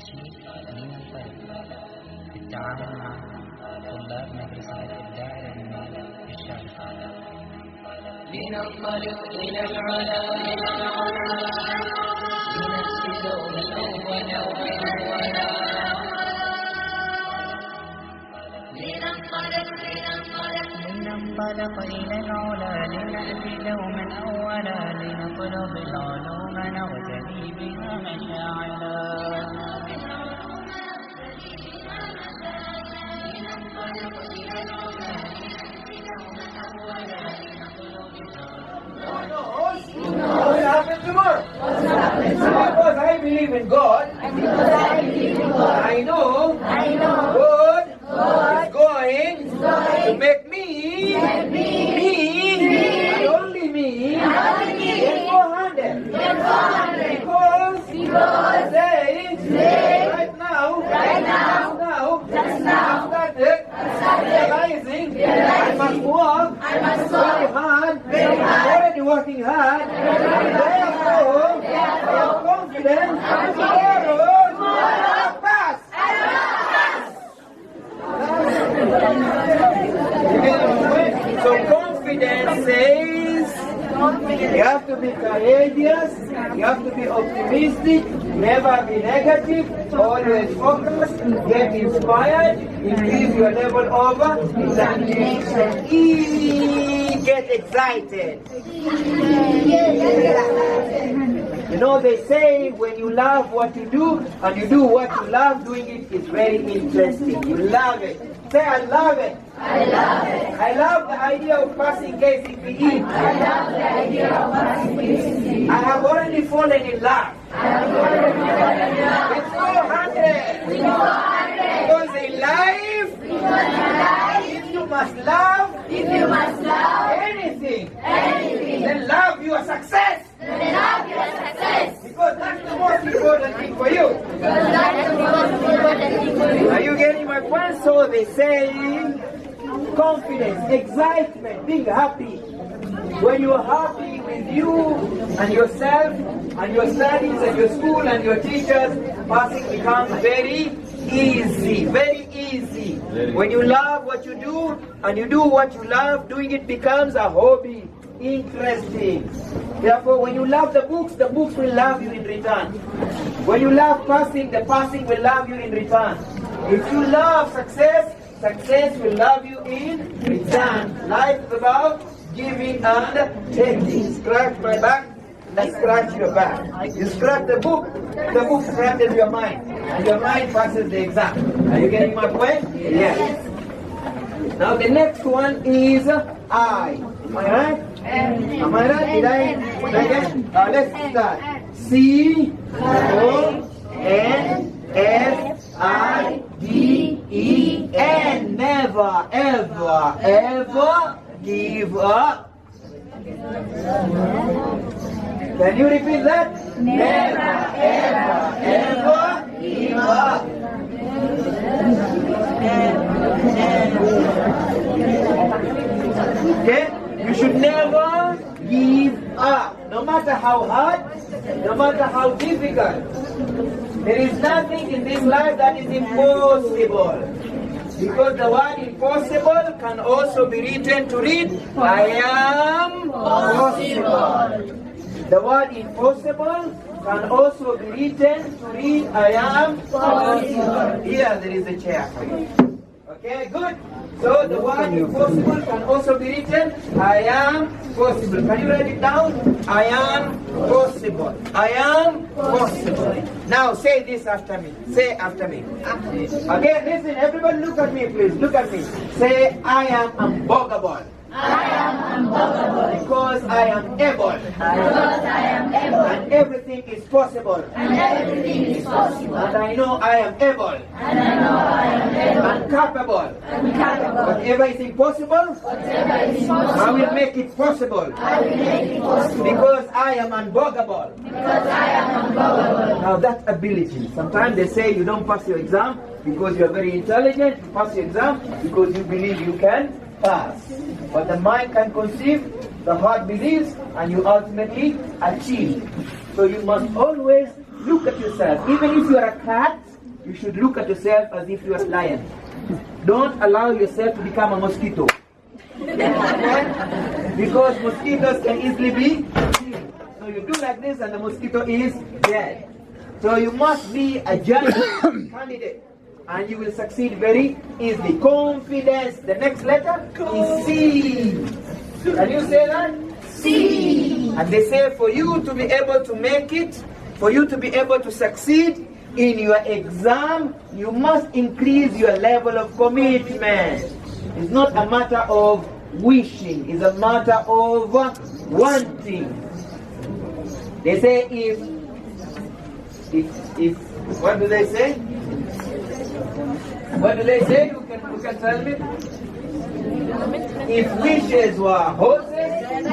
التنشيط للمنفرد في التعامل مع طلاب مدرسة الدائرة العلمية في الشارقة. لننطلق إلى العلا لنفسد الأول لننطلق إلى العلا لنأتي دوما أولا لنطلب العلوم نغتدي بها مشاعلا. What happened tomorrow? Because I believe in God, I know God is going to make me and only me get 400. Because today, right now, started realizing I must work very hard, already working hard. Therefore, I am confident tomorrow pass. So confidence says you have to be courageous, you have to be optimistic, never be negative, always focus, get inspired, increase your level of determination. Get excited. You know, they say when you love what you do and you do what you love, doing it is very interesting. You love it. Say, I love it. I love it. I love the idea of passing KCPE. I love the idea of passing KCPE. I have already fallen in love. I have already fallen in love. With 400. With 400. Because in life, if you must love anything, then love your success. then love your success. Because that's the most important thing for you. Because that's the most important thing for you. Are you getting my point? So they say confidence, excitement, being happy. When you're happy with you and yourself and your studies and your school and your teachers, passing becomes very easy, very easy. When you love what you do and you do what you love, doing it becomes a hobby, interesting. Therefore, when you love the books will love you in return. When you love passing, the passing will love you in return. If you love success, success will love you in return. Life is about giving and taking. Scratch my back, I scratch your back. You scratch the book scratches your mind. And your mind passes the exam. Are you getting my point? Yes. Now the next one is I. Am I right? Am I right? Did I get? Let's start. C-O-N-F-I-D-E-N. Never, ever, ever give up. Can you repeat that? Never, ever, ever give up. Okay? You should never give up. No matter how hard, no matter how difficult. There is nothing in this life that is impossible. Because the word impossible can also be written to read, I am possible. The word impossible can also be written to read, I am possible. Here there is a chair for you. Okay, good. So the word impossible can also be written, I am possible. Can you write it down? I am possible. I am possible. Now say this after me. Say after me. Okay, listen, everybody look at me please. Look at me. Say, I am unbogable. I am unbogable. Because I am able. Because I am able. And everything is possible. And everything is possible. And I know I am able. And I know I am able. And capable. And capable. Whatever is impossible, Whatever is possible, I will make it possible. I will make it possible. Because I am unbogable. Because I am unbogable. Now that ability. Sometimes they say you don't pass your exam because you are very intelligent. You pass your exam because you believe you can pass. But the mind can conceive, the heart believes, and you ultimately achieve. So you must always look at yourself. Even if you are a cat, you should look at yourself as if you're a lion. Don't allow yourself to become a mosquito. Okay? Because mosquitoes can easily be killed. So you do like this and the mosquito is dead. So you must be a giant candidate and you will succeed very easily. Confidence. The next letter is C. Can you say that? C. And they say for you to be able to make it, for you to be able to succeed in your exam, you must increase your level of commitment. It's not a matter of wishing, it's a matter of wanting. They say if what do they say? What do they say? You can tell me. If wishes were horses,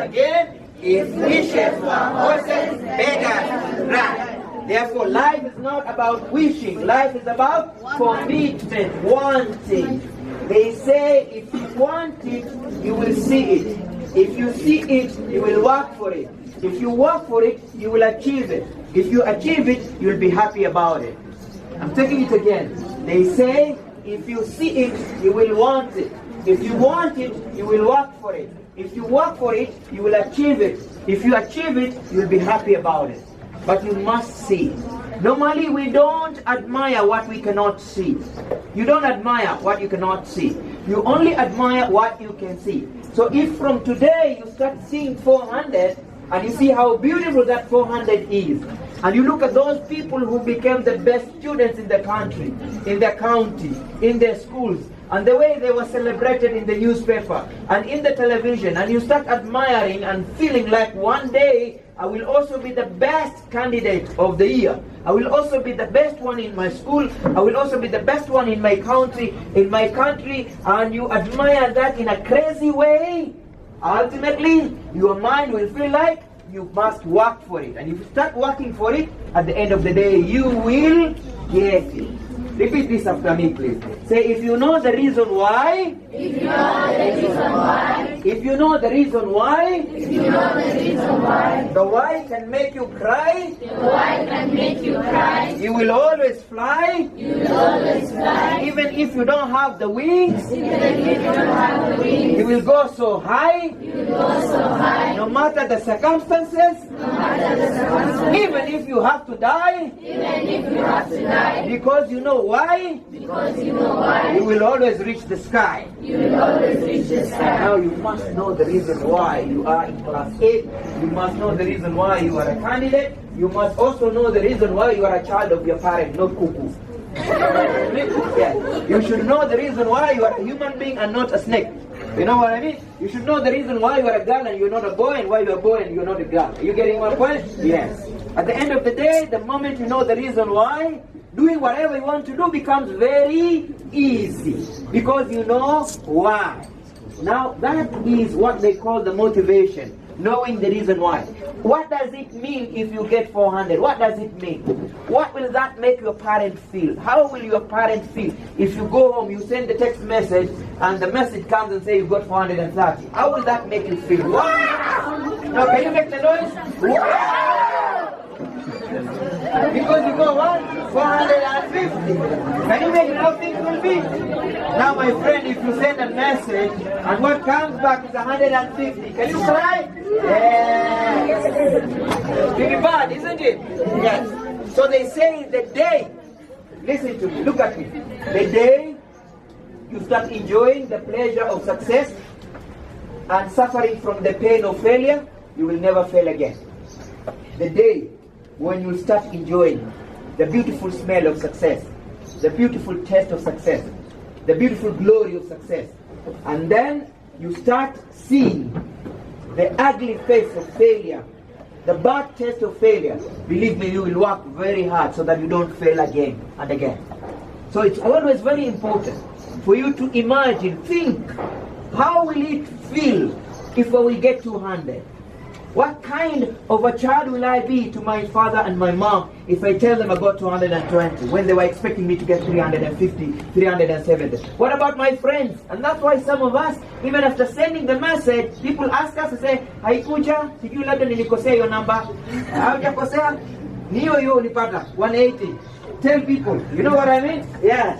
again, if wishes were horses, beggars ride. Therefore, life is not about wishing. Life is about commitment, wanting. They say if you want it, you will see it. If you see it, you will work for it. If you work for it, you will achieve it. If you achieve it, you'll be happy about it. I'm taking it again. They say if you see it, you will want it. If you want it, you will work for it. If you work for it, you will achieve it. If you achieve it, you'll be happy about it. But you must see. Normally we don't admire what we cannot see. You don't admire what you cannot see. You only admire what you can see. So if from today you start seeing 400 and you see how beautiful that 400 is, and you look at those people who became the best students in the country, in their county, in their schools, and the way they were celebrated in the newspaper and in the television, and you start admiring and feeling like one day I will also be the best candidate of the year. I will also be the best one in my school. I will also be the best one in my country, and you admire that in a crazy way. Ultimately, your mind will feel like you must work for it. And if you start working for it, at the end of the day, you will get it. Repeat this after me, please. Say, if you know the reason why. If you know the reason why. If you know the reason why. If you know the reason why. The why can make you cry. The why can make you cry. You will always fly. You will always fly. Even if you don't have the wings. Even if you don't have the wings. You will go so high. You will go so high. No matter the circumstances. No matter the circumstances. Even if you have to die. Even if you have to die. Because you know why? Because you know why. You will always reach the sky. You will always reach the sky. Now you must know the reason why you are in class 8. You must know the reason why you are a candidate. You must also know the reason why you are a child of your parent, not cuckoo. Yeah. You should know the reason why you are a human being and not a snake. You know what I mean? You should know the reason why you are a girl and you're not a boy, and why you're a boy and you're not a girl. Are you getting my point? Yes. At the end of the day, the moment you know the reason why, doing whatever you want to do becomes very easy. Because you know why. Now that is what they call the motivation. Knowing the reason why. What does it mean if you get 400? What does it mean? What will that make your parent feel? How will your parent feel if you go home, you send the text message, and the message comes and say you got 430? How will that make you feel? Wow! Now can you make the noise? Wow! Because you go what? 450. Can you make it how things will be? Now my friend, if you send a message and what comes back is 150, can you cry? Yes. Pretty bad, isn't it? Yes. So they say the day, listen to me, look at me. The day you start enjoying the pleasure of success and suffering from the pain of failure, you will never fail again. The day when you start enjoying the beautiful smell of success, the beautiful taste of success, the beautiful glory of success, and then you start seeing the ugly face of failure, the bad taste of failure, believe me, you will work very hard so that you don't fail again and again. So it's always very important for you to imagine, think, how will it feel if we will get 200? What kind of a child will I be to my father and my mom if I tell them I got 220 when they were expecting me to get 350, 370? What about my friends? And that's why some of us, even after sending the message, people ask us to say, haikuja, sijui labda nilikosea your number. Haujakosea? Niyo ulipata 180. Tell people. You know what I mean? Yeah.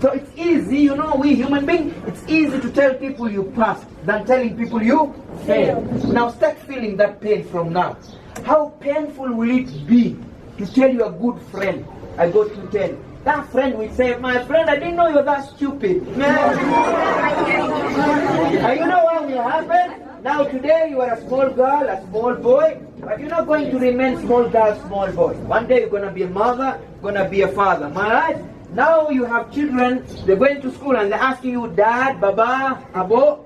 So it's easy, you know, we human beings, it's easy to tell people you passed than telling people you failed. Now start feeling that pain from now. How painful will it be to tell your good friend, I got to 10. That friend will say, my friend, I didn't know you were that stupid. And you know what will happen? Now today you are a small girl, a small boy, but you're not going to remain small girl, small boy. One day you're going to be a mother, going to be a father. Am I right? Now you have children, they're going to school and they're asking you, Dad, Baba, Abo,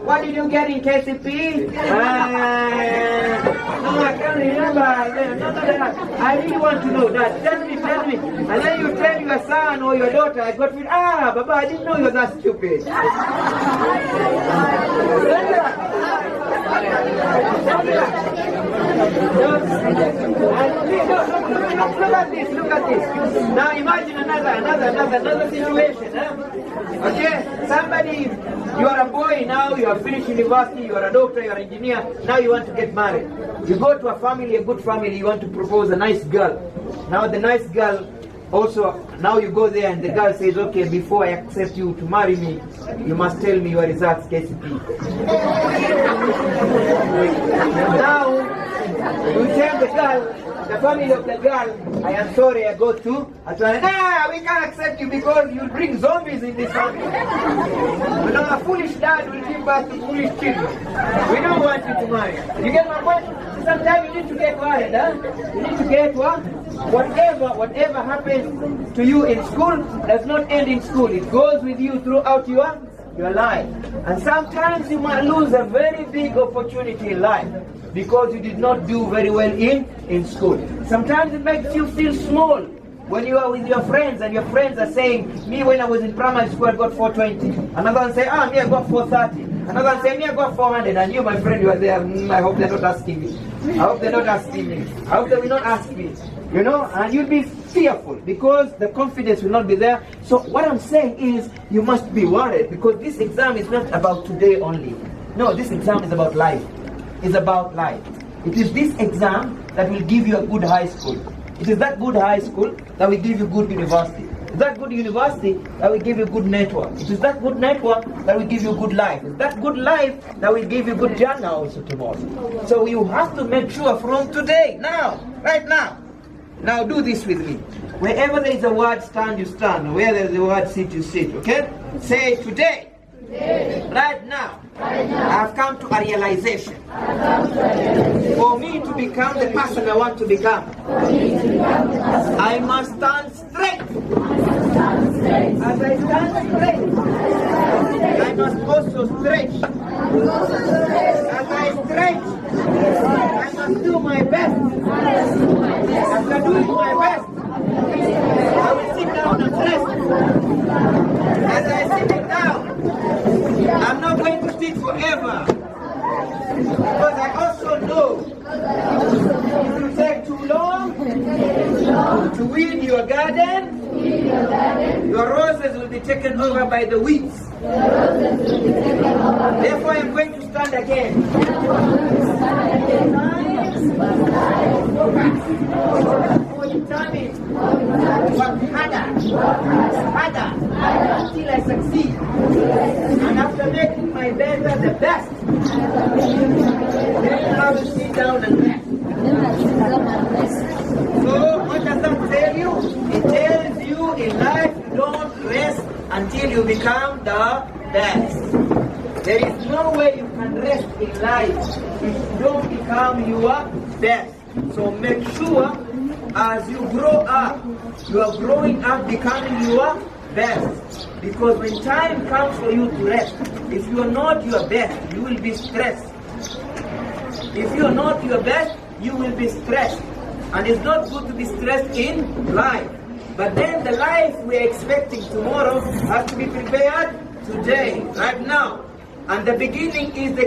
what did you get in KCPE? No, I can't remember. I really want to know that. Tell me. And then you tell your son or your daughter, I got it. Baba, I didn't know you were that stupid. Look at this. Now imagine another situation. Okay, somebody, you are a boy now, you have finished university, you are a doctor, you are an engineer, now you want to get married. You go to a family, a good family, you want to propose a nice girl. Now the nice girl also, now you go there and the girl says, okay, before I accept you to marry me, you must tell me your results, KCPE. Now, you tell the girl, the family of the girl, I am sorry, I go to, we can't accept you because you bring zombies in this family. You know, a foolish dad will give birth to foolish children. We don't want you to marry. You get my point? Sometimes you need to get married, You need to get what? Whatever happens to you in school does not end in school. It goes with you throughout your life. And sometimes you might lose a very big opportunity in life because you did not do very well in school. Sometimes it makes you feel small when you are with your friends and your friends are saying, me when I was in primary school I got 420. Another one say, me I got 430. Another one say, me I got 400. And you, my friend, you are there. I hope they're not asking me. I hope they're not asking me. I hope they will not ask me. You know, and you'll be fearful because the confidence will not be there. So what I'm saying is you must be worried because this exam is not about today only. No, this exam is about life. It's about life. It is this exam that will give you a good high school. It is that good high school that will give you good university. It's that good university that will give you good network. It is that good network that will give you good life. It's that good life that will give you good journey also tomorrow. So you have to make sure from today, now, right now. Now do this with me. Wherever there is a word stand, you stand. Where there is a word sit, you sit. Okay? Say today. Right now. I have come to a realization. For me to become the person I want to become, I must stand straight. As I stand straight, I must also stretch. As I stretch, I must do my best. After doing my best, I will sit down and rest. As I sit down, I'm not going to sit forever. Because I also know it will take too long to weed your garden. Your roses will be taken over by the weeds. Therefore, I'm going to stand again. Work harder until I succeed. And after making my better the best, then I will sit down and rest. So what does that tell you? It tells you in life you don't rest until you become the best. There is no way you can rest in life if you don't become your best. So make sure as you grow up, you are growing up becoming your best. Because when time comes for you to rest, if you are not your best, you will be stressed. If you are not your best, you will be stressed. And it's not good to be stressed in life. But then the life we are expecting tomorrow has to be prepared today, right now. And the beginning is the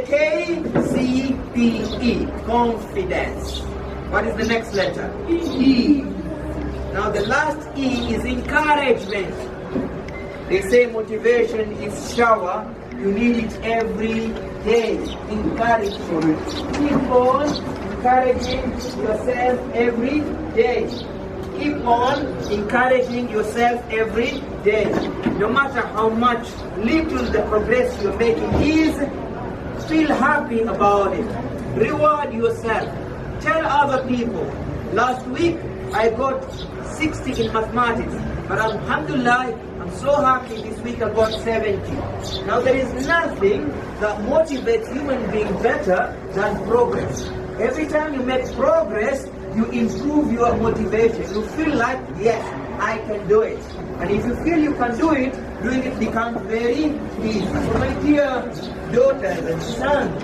KCPE, confidence. What is the next letter? E. Now the last E is encouragement. They say motivation is shower. You need it every day. Encouragement. Keep on encouraging yourself every day. Keep on encouraging yourself every day. No matter how much little the progress you're making is, feel happy about it. Reward yourself. Tell other people. Last week I got 60 in mathematics, but alhamdulillah, I'm so happy this week I got 70. Now there is nothing that motivates human being better than progress. Every time you make progress, you improve your motivation. You feel like, yes, I can do it. And if you feel you can do it, doing it becomes very easy. So my dear daughters and sons,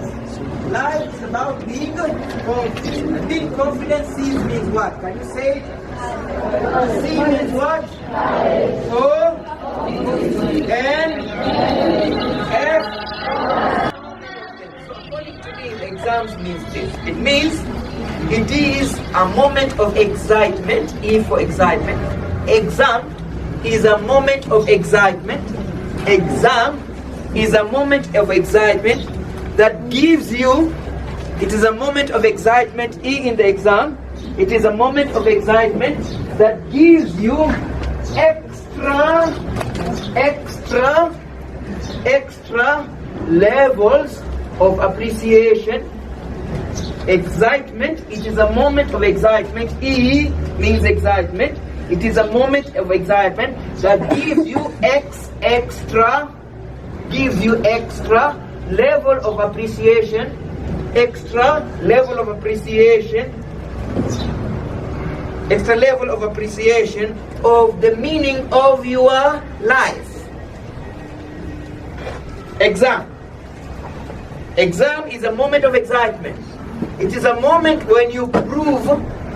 life is about being confident. And being confident, C means what? Can you say it? C means what? O, N, F. So according to me, the exams means this. It means it is a moment of excitement. E for excitement. Exam is a moment of excitement. Exam is a moment of excitement that gives you, it is a moment of excitement, E in the exam, it is a moment of excitement that gives you extra levels of appreciation. Excitement, it is a moment of excitement. E means excitement. It is a moment of excitement that gives you extra level of appreciation, extra level of appreciation of the meaning of your life. Exam is a moment of excitement. It is a moment when you prove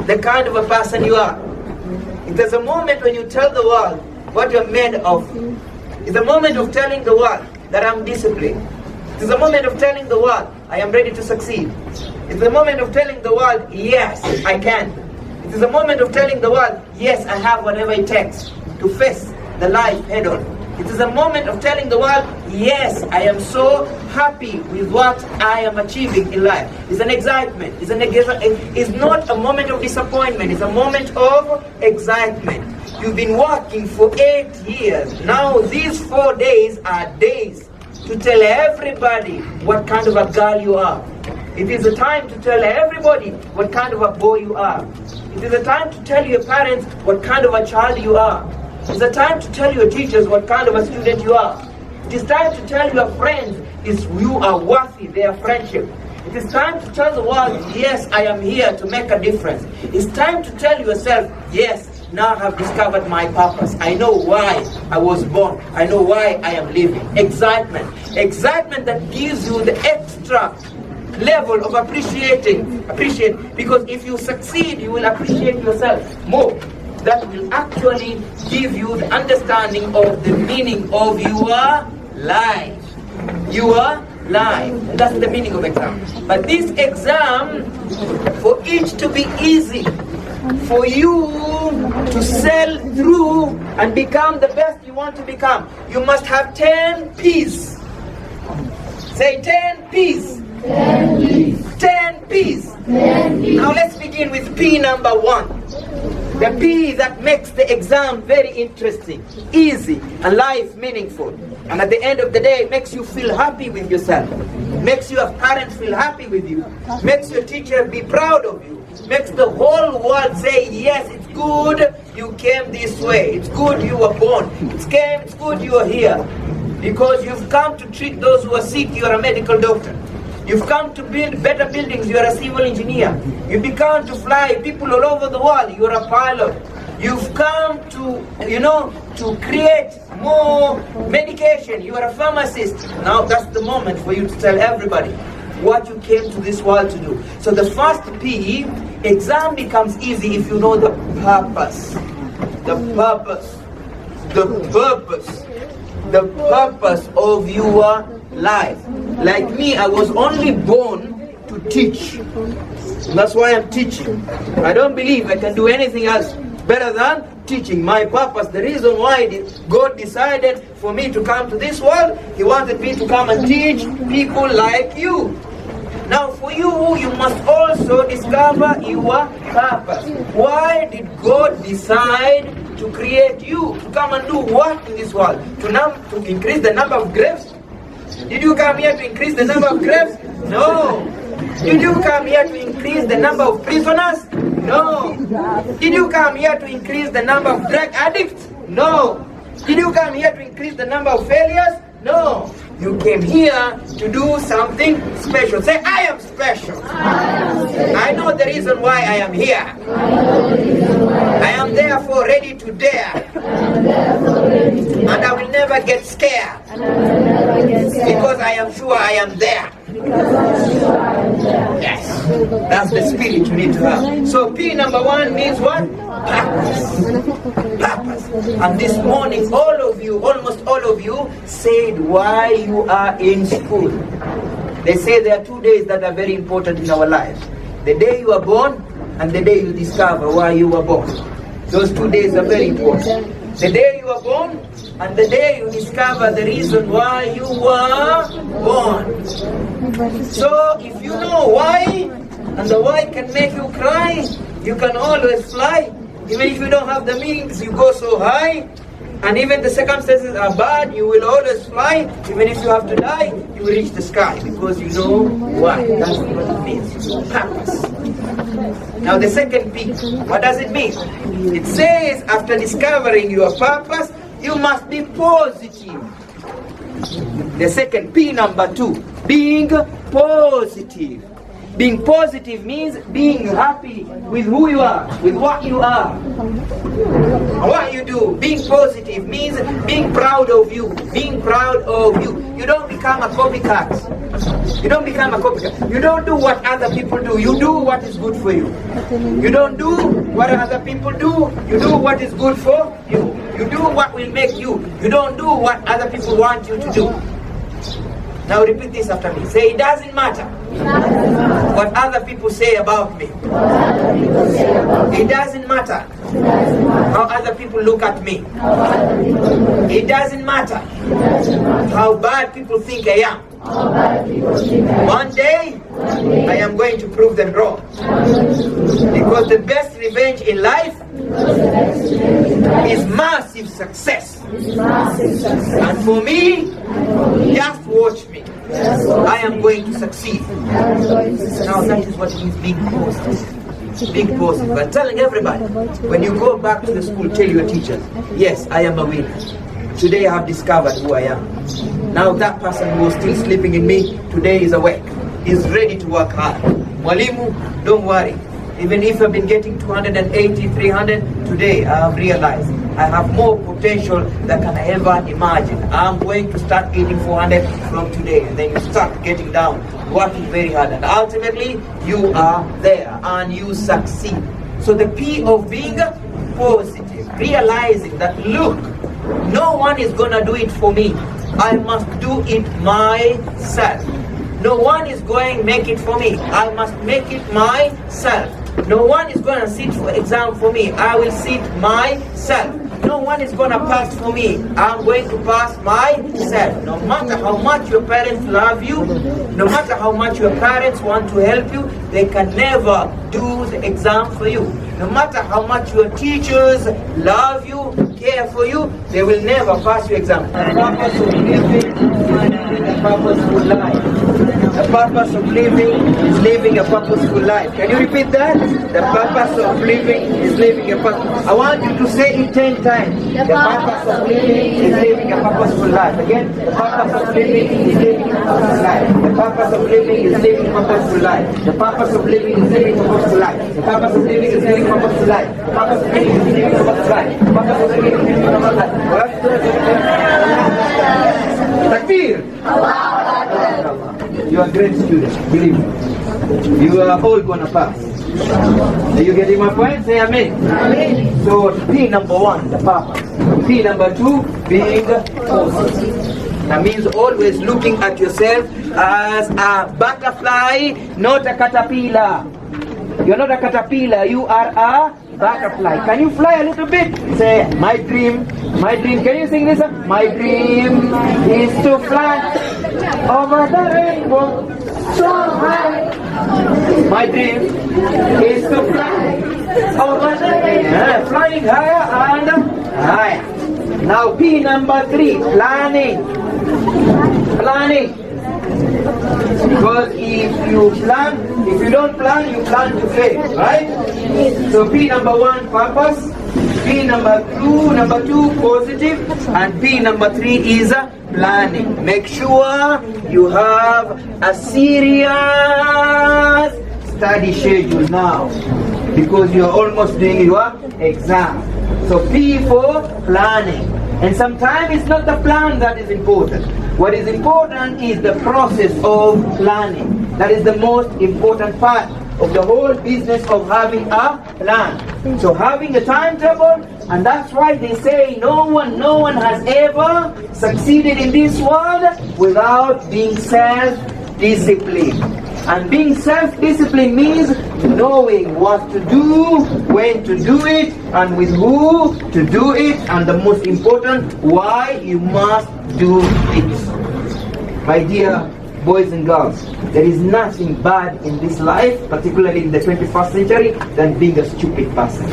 the kind of a person you are. It is a moment when you tell the world what you're made of. It's a moment of telling the world that I'm disciplined. It is a moment of telling the world I am ready to succeed. It's a moment of telling the world, yes, I can. It is a moment of telling the world, yes, I have whatever it takes to face the life head on. It is a moment of telling the world, yes, I am so happy with what I am achieving in life. It's an excitement. It's not a moment of disappointment. It's a moment of excitement. You've been working for 8 years. Now these 4 days are days to tell everybody what kind of a girl you are. It is a time to tell everybody what kind of a boy you are. It is a time to tell your parents what kind of a child you are. It's a time to tell your teachers what kind of a student you are. It is time to tell your friends you are worthy their friendship. It is time to tell the world, yes, I am here to make a difference. It's time to tell yourself, yes, now I have discovered my purpose. I know why I was born. I know why I am living. Excitement. Excitement that gives you the extra level of appreciate. Because if you succeed, you will appreciate yourself more. That will actually give you the understanding of the meaning of your life. Your life. And that's the meaning of exam. But this exam, for it to be easy, for you to sail through and become the best you want to become, you must have 10 P's. Say 10 P's. 10 P's. 10 P's. 10 P's. Now let's begin with P number 1. The P that makes the exam very interesting, easy, and life meaningful. And at the end of the day, it makes you feel happy with yourself. Makes your parents feel happy with you. Makes your teacher be proud of you. Makes the whole world say, yes, it's good you came this way. It's good you were born. It's good you are here. Because you've come to treat those who are sick, you are a medical doctor. You've come to build better buildings, you are a civil engineer. You've come to fly people all over the world, you are a pilot. You've come to, to create more medication, you are a pharmacist. Now that's the moment for you to tell everybody what you came to this world to do. So the first P, exam becomes easy if you know the purpose. The purpose. The purpose. The purpose of your life. Like me, I was only born to teach. And that's why I'm teaching. I don't believe I can do anything else better than teaching. My purpose, the reason why God decided for me to come to this world, He wanted me to come and teach people like you. Now for you, you must also discover your purpose. Why did God decide to create you? To come and do what in this world? To increase the number of graves? Did you come here to increase the number of graves? No. Did you come here to increase the number of prisoners? No. Did you come here to increase the number of drug addicts? No. Did you come here to increase the number of failures? No. You came here to do something special. Say, I am special. I know the reason why I am here. I am therefore ready to dare. And I will never get scared. Because I am sure I am there. Yes. That's the spirit you need to have. So P number 1 means what? Purpose. Purpose. And this morning, all of you, almost all of you, said why you are in school. They say there are 2 days that are very important in our lives. The day you are born and the day you discover why you were born. Those 2 days are very important. The day you are born and the day you discover the reason why you were born. So if you know why, and the why can make you cry, you can always fly. Even if you don't have the means, you go so high. And even the circumstances are bad, you will always fly. Even if you have to die, you will reach the sky because you know why. That's what it means. Purpose. Now the second P, what does it mean? It says after discovering your purpose, you must be positive. The second P, number 2, being positive. Being positive means being happy with who you are, with what you are, and what you do. Being positive means being proud of you, being proud of you. You don't become a copycat. You don't become a copycat. You don't do what other people do. You do what is good for you. You don't do what other people do. You do what is good for you. You do what will make you. You don't do what other people want you to do. Now repeat this after me. Say, it doesn't matter what other people say about me. It doesn't matter how other people look at me. It doesn't matter how bad people think I am. One day, I am going to prove them wrong. Because the best revenge in life is massive success. And for me, just watch me. I am going to succeed. Now that is what it means being positive. Being positive. But telling everybody, when you go back to the school, tell your teachers, yes, I am a winner. Today I have discovered who I am. Now that person who was still sleeping in me, today is awake. Is ready to work hard. Mwalimu, don't worry. Even if I've been getting 280, 300, today I have realized I have more potential than can I ever imagine. I'm going to start getting 400 from today. And then you start getting down, working very hard. And ultimately, you are there and you succeed. So the P of being positive, realizing that, look, no one is going to do it for me. I must do it myself. No one is going to make it for me. I must make it myself. No one is going to sit for exam for me. I will sit myself. No one is going to pass for me. I'm going to pass myself. No matter how much your parents love you, no matter how much your parents want to help you, they can never do the exam for you. No matter how much your teachers love you, care for you, they will never pass your exam. The purpose of living is a purposeful life. The purpose of living is living a purposeful life. Can you repeat that? The purpose of living is living a purpose. I want you to say it 10 times. The purpose of living is living a purposeful life. Again, the purpose of living is living a purposeful life. The purpose of living is living a purposeful life. The purpose of living is living a purposeful life. The purpose of living is living a purposeful life. The purpose of living is living a purposeful life. The purpose of living is living a purposeful life. Takbir! You are great students, believe me. You are all gonna pass. Are you getting my point? Say amen. Amen. So P number 1, the purpose. P number 2, being positive. That means always looking at yourself as a butterfly, not a caterpillar. You're not a caterpillar, you are a butterfly. Can you fly a little bit? Say, my dream. Can you sing this? My dream is to fly over the rainbow. so high. My dream is to fly over the air, flying higher and higher. Now P number 3, planning. Planning. Because if you don't plan, you plan to fail, right? So P number 1, purpose. P number 2, positive, and P number 3 is planning. Make sure you have a serious study schedule now, because you are almost doing your exam. So P for planning. And sometimes it's not the plan that is important. What is important is the process of planning. That is the most important part of the whole business of having a plan. So having a timetable, and that's why they say no one has ever succeeded in this world without being self-disciplined. And being self-disciplined means knowing what to do, when to do it, and with who to do it, and the most important, why you must do it. My dear boys and girls, there is nothing bad in this life, particularly in the 21st century, than being a stupid person.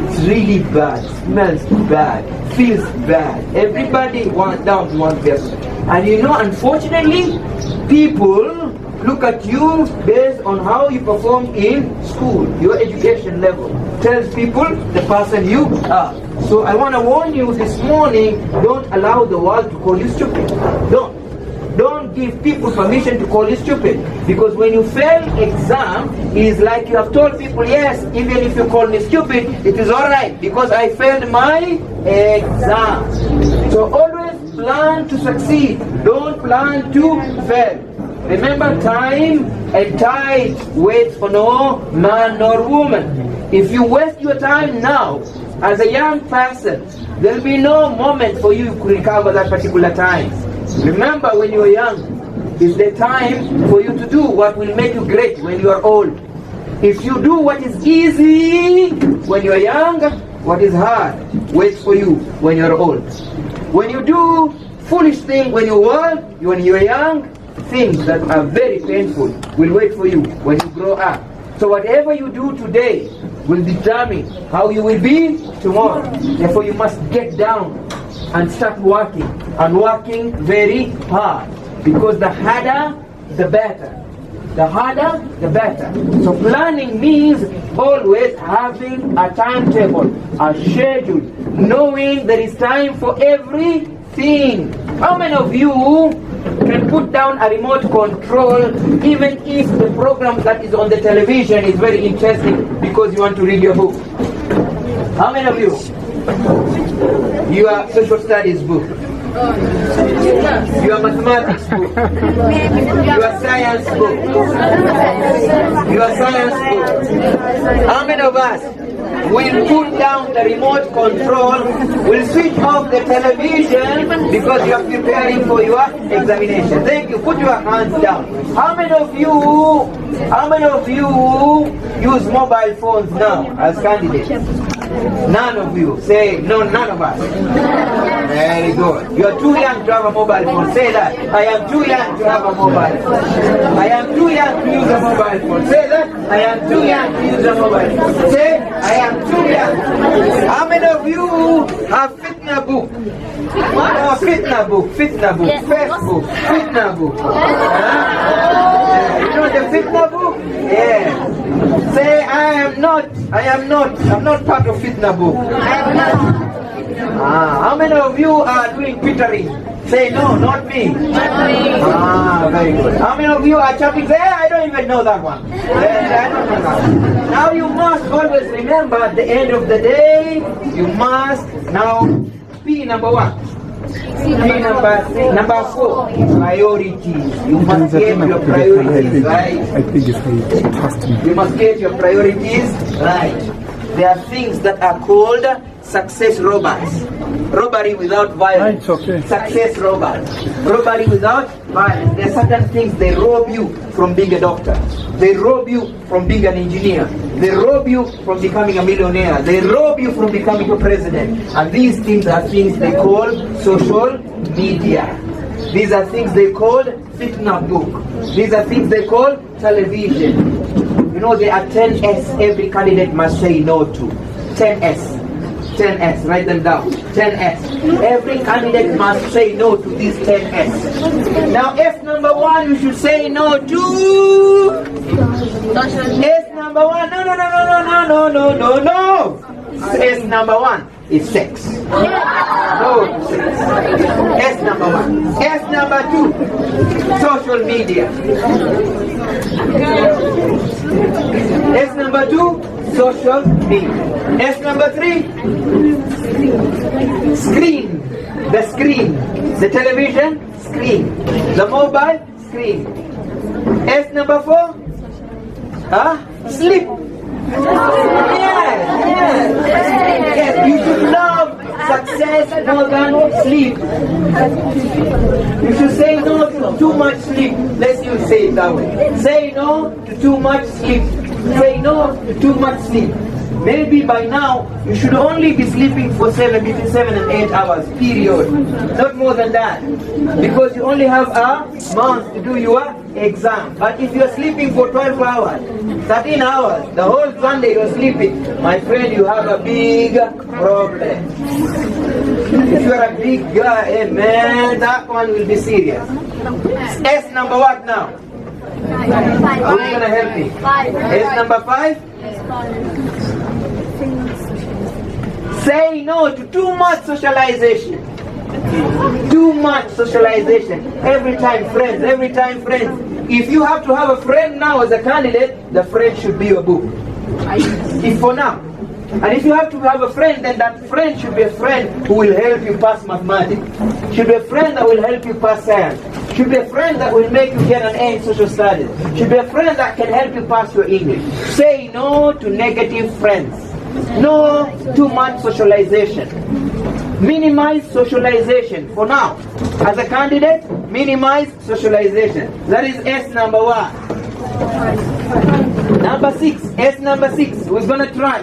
It's really bad, smells bad, feels bad. Everybody wants down to one person. And you know, unfortunately, people look at you based on how you perform in school. Your education level tells people the person you are. So I want to warn you this morning, don't allow the world to call you stupid. Don't give people permission to call you stupid. Because when you fail exam, it is like you have told people, yes, even if you call me stupid, it is alright, because I failed my exam. So always plan to succeed. Don't plan to fail. Remember, time and tide waits for no man nor woman. If you waste your time now, as a young person, there will be no moment for you to recover that particular time. Remember, when you are young, is the time for you to do what will make you great when you are old. If you do what is easy when you are young, what is hard waits for you when you are old. When you do foolish things when you are young, things that are very painful will wait for you when you grow up. So whatever you do today will determine how you will be tomorrow. Therefore you must get down and start working, and working very hard, because the harder the better. The harder the better. So planning means always having a timetable, a schedule, knowing there is time for everything. How many of you can put down a remote control even if the program that is on the television is very interesting because you want to read your book? How many of you? Your social studies book, your mathematics book, your science book, How many of us will put down the remote control, will switch off the television because you are preparing for your examination? Thank you. Put your hands down. How many of you use mobile phones now as candidates? None of you. Say no, none of us. Very good. You are too young to have a mobile phone. Say that. I am too young to have a mobile phone. I am too young to use a mobile phone. Say that. I am too young to use a mobile phone. Say, I am too young. How many of you have fitna book? What? Fitna book, Facebook, fitna book. You know the fitna book? Yeah. Say, I'm not part of fitna book. How many of you are doing twittering? Say, no, not me. Very good. How many of you are chatting? Say, I don't even know that one. I don't know that one. Now you must always remember, at the end of the day, you must now P number 1. Number 4, priorities. You must get your priorities right. You must get your priorities right. There are things that are called success robbers. Robbery without violence. Success robbers. Robbery without violence. There are certain things they rob you from being a doctor. They rob you from being an engineer. They rob you from becoming a millionaire. They rob you from becoming a president. And these things are things they call social media. These are things they call picking up book. These are things they call television. You know, there are 10S every candidate must say no to. 10S. 10S, write them down. 10S. Every candidate must say no to these 10S. Now, S number 1, you should say no to. S number 1, no. S number 1 is sex. No to sex. S number 1. S number 2, social media. S number 2, social media. S number 3, screen. The screen. The television, screen. The mobile, screen. S number 4, sleep. Yes, you should love success more than sleep. You should say no to too much sleep. Let's you say it that way. Say no to too much sleep. Say no to too much sleep. Maybe by now you should only be sleeping for between 7 and 8 hours, period. Not more than that. Because you only have a month to do your exam. But if you're sleeping for 12 hours, 13 hours, the whole Sunday you're sleeping, my friend, you have a big problem. If you're a big guy, man, that one will be serious. S number what now? Who's gonna help me? S number 5? Say no to too much socialization. Too much socialization. Every time friends. If you have to have a friend now as a candidate, the friend should be your book. If for now. And if you have to have a friend, then that friend should be a friend who will help you pass mathematics. Should be a friend that will help you pass science. Should be a friend that will make you get an A in social studies. Should be a friend that can help you pass your English. Say no to negative friends. No too much socialization. Minimize socialization. For now, as a candidate, minimize socialization. That is S number 1. Number 6. S number 6. Who's gonna try?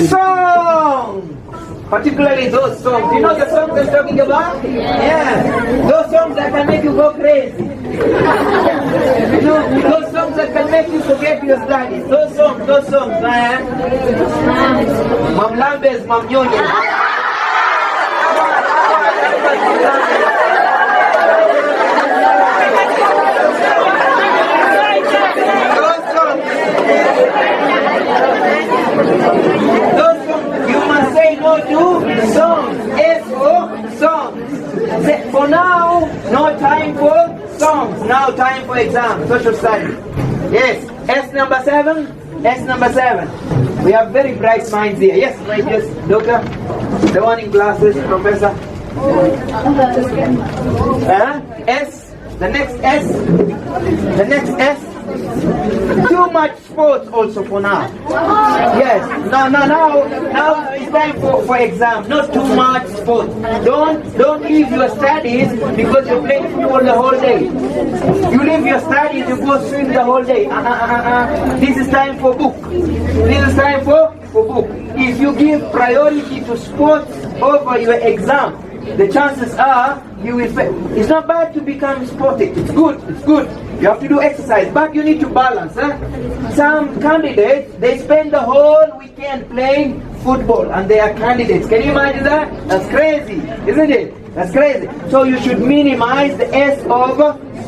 Song. Particularly those songs. You know the songs I'm talking about? Yeah. Those songs that can make you go crazy. You know, those songs that can make you forget your studies. Those songs, man. Mam Lambes, Mam Nyonya. Those songs, you must say no to songs. S for songs. For now, no time for songs. Now time for exams, social studies. Yes. S number 7. S number 7. We have very bright minds here. Yes, right, yes, Doctor. The one in glasses, Professor. S. The next S. The next S. Too much sports also for now. Yes. Now it's time for exam. Not too much sports. Don't leave your studies because you're playing football the whole day. You leave your studies, you go swim the whole day. This is time for book. This is time for book. If you give priority to sports over your exam, the chances are you will fail. It's not bad to become sporty. It's good. You have to do exercise, but you need to balance. Some candidates, they spend the whole weekend playing football and they are candidates. Can you imagine that? That's crazy, isn't it? That's crazy. So you should minimize the S of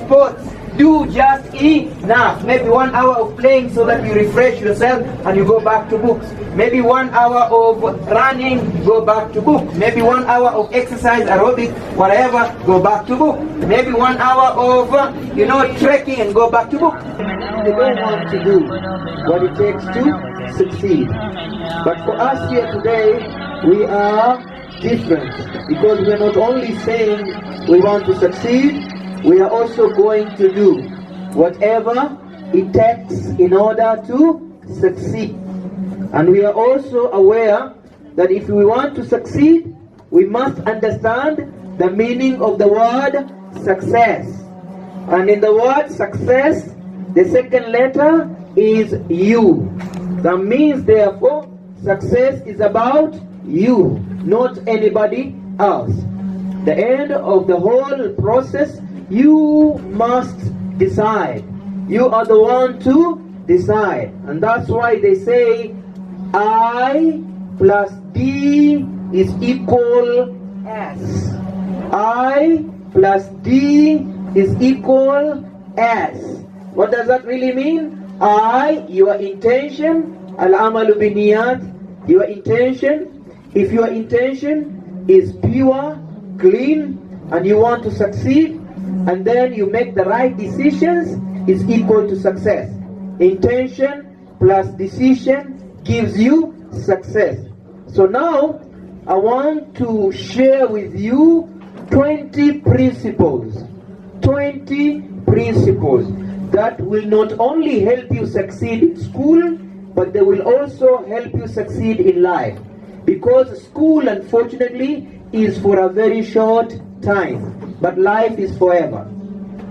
sports. Do just enough. Maybe 1 hour of playing so that you refresh yourself and you go back to books. Maybe 1 hour of running, go back to book. Maybe 1 hour of exercise, aerobic, whatever, go back to book. Maybe 1 hour of, trekking and go back to book. They don't want to do what it takes to succeed. But for us here today, we are different because we are not only saying we want to succeed, we are also going to do whatever it takes in order to succeed. And we are also aware that if we want to succeed, we must understand the meaning of the word success. And in the word success, the second letter is U. That means, therefore, success is about you, not anybody else. The end of the whole process you must decide. You are the one to decide. And that's why they say I plus D is equal S. I plus D is equal S. What does that really mean? I, your intention, al-amalu biniyat, your intention. If your intention is pure, clean, and you want to succeed, and then you make the right decisions, is equal to success. Intention plus decision gives you success. So now, I want to share with you 20 principles. 20 principles that will not only help you succeed in school, but they will also help you succeed in life. Because school, unfortunately, is for a very short time, but life is forever.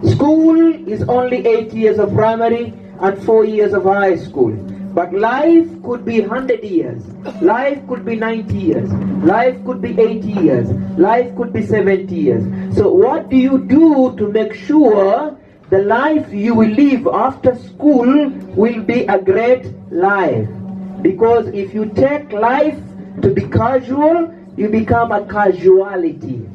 School is only 8 years of primary and 4 years of high school. But life could be 100 years, life could be 90 years, life could be 80 years, life could be 70 years. So what do you do to make sure the life you will live after school will be a great life? Because if you take life to be casual, you become a casualty.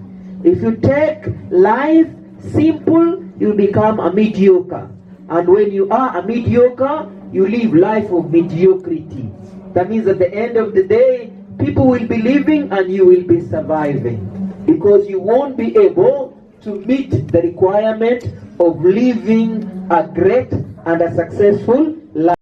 If you take life simple, you become a mediocre. And when you are a mediocre, you live life of mediocrity. That means at the end of the day, people will be living and you will be surviving. Because you won't be able to meet the requirement of living a great and a successful life.